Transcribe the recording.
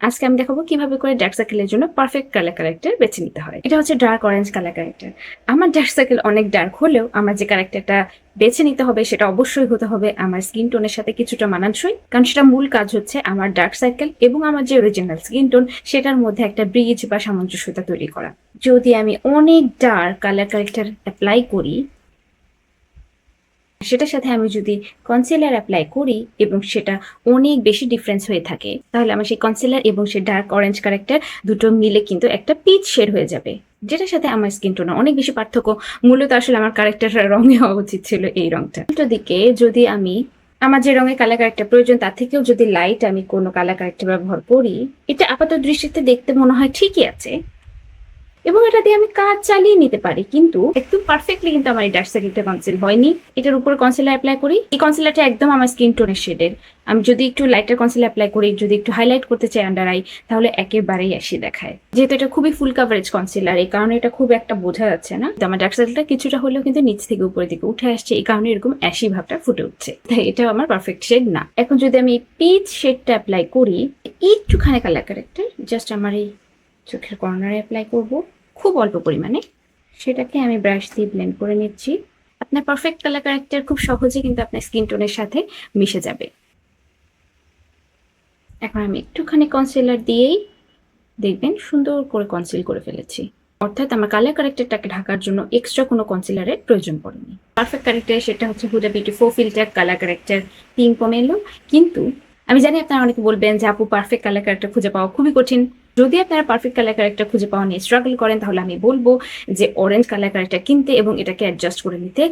আজকে আমি দেখাবো কিভাবে করে ডার্ক সার্কেলের জন্য পারফেক্ট কালার ক্যারেক্টার বেছে নিতে হয়। এটা হচ্ছে ডার্ক অরেঞ্জ কালার ক্যারেক্টার। আমার ডার্ক সার্কেল অনেক ডার্ক হলেও আমার যে ক্যারেক্টারটা বেছে নিতে হবে সেটা অবশ্যই হতে হবে আমার স্কিন টোনের সাথে কিছুটা মানানসই, কারণ সেটা মূল কাজ হচ্ছে আমার ডার্ক সার্কেল এবং আমার যে অরিজিনাল স্কিন টোন সেটার মধ্যে একটা ব্রিজ বা সামঞ্জস্যতা তৈরি করা। যদি আমি অনেক ডার্ক কালার ক্যারেক্টার অ্যাপ্লাই করি, সেটার সাথে আমি যদি কনসিলার অ্যাপ্লাই করি এবং সেটা অনেক বেশি ডিফারেন্স হয়ে থাকে, তাহলে আমার সেই কনসিলার এবং সেই ডার্ক অরেঞ্জ ক্যারেক্টার দুটো মিলে কিন্তু একটা পিচ শেড হয়ে যাবে, যেটার সাথে আমার স্কিন টোনের অনেক বেশি পার্থক্য। মূলত আসলে আমার ক্যারেক্টারটা রঙে হওয়া উচিত ছিল এই রংটা। উল্টো দিকে যদি আমি আমার যে রঙের কালার ক্যারেক্টার প্রয়োজন তার থেকেও যদি লাইট আমি কোনো কালার ক্যারেক্টার ব্যবহার করি, এটা আপাত দৃষ্টিতে দেখতে মনে হয় ঠিকই আছে এবং এটা দিয়ে আমি কাজ চালিয়ে নিতে পারি, কিন্তু একদম পারফেক্টলি কিন্তু আমার এই ডার্ক সার্কেলটা কনসিল হয়নি। এটার উপর কনসিলার অ্যাপ্লাই করি, এই কনসিলারটা একদম আমার স্কিন টোনের শেডের। আমি যদি একটু লাইটার কনসিলার অ্যাপ্লাই করি, যদি একটু হাইলাইট করতে চাই আন্ডার আই, তাহলে একেবারেই অ্যাশি দেখায়। যেহেতু এটা খুবই ফুল কাভারেজ কনসিলার, এই কারণে এটা খুব একটা বোঝা যাচ্ছে না। তো আমার ডার্ক সার্কেলটা কিছুটা হলেও কিন্তু নিচ থেকে উপরের দিকে উঠে আসছে, এই কারণে এরকম অ্যাশি ভাবটা ফুটে উঠছে। তাই এটা আমার পারফেক্ট শেড না। এখন যদি আমি পিচ শেডটা অ্যাপ্লাই করি, একটুখানি কালার ক্যারেক্টার জাস্ট আমার এই চোখের কর্নারে অ্যাপ্লাই করব, খুব অল্প পরিমাণে। সেটাকে আমি ব্রাশ দিয়ে ব্লেন্ড করে নিচ্ছি। আপনার পারফেক্ট কালার ক্যারেক্টার খুব সহজে কিন্তু আপনার স্কিন টোনের সাথে মিশে যাবে। এখন আমি একটুখানি কনসিলার দিয়েই দেখবেন সুন্দর করে কনসিল করে ফেলেছি, অর্থাৎ আমার কালার ক্যারেক্টারটাকে ঢাকার জন্য এক্সট্রা কোনো কনসিলারের প্রয়োজন পড়েনি। পারফেক্ট ক্যারেক্টার সেটা হচ্ছে Hooda beauty 4 filter colour character pink pomelo. কিন্তু আমি জানি আপনারা অনেকে বলবেন যে আপু পারফেক্ট কালার ক্যারেক্টার খুঁজে পাওয়া খুবই কঠিন। যদি আপনারা পারফেক্ট কালার ক্যারেক্টার খুঁজে পাওয়া নিয়ে স্ট্রাগল করেন, তাহলে আমি বলবো যে অরেঞ্জ কালার ক্যারেক্টার কিনতে এবং এটাকে অ্যাডজাস্ট করে নিতে।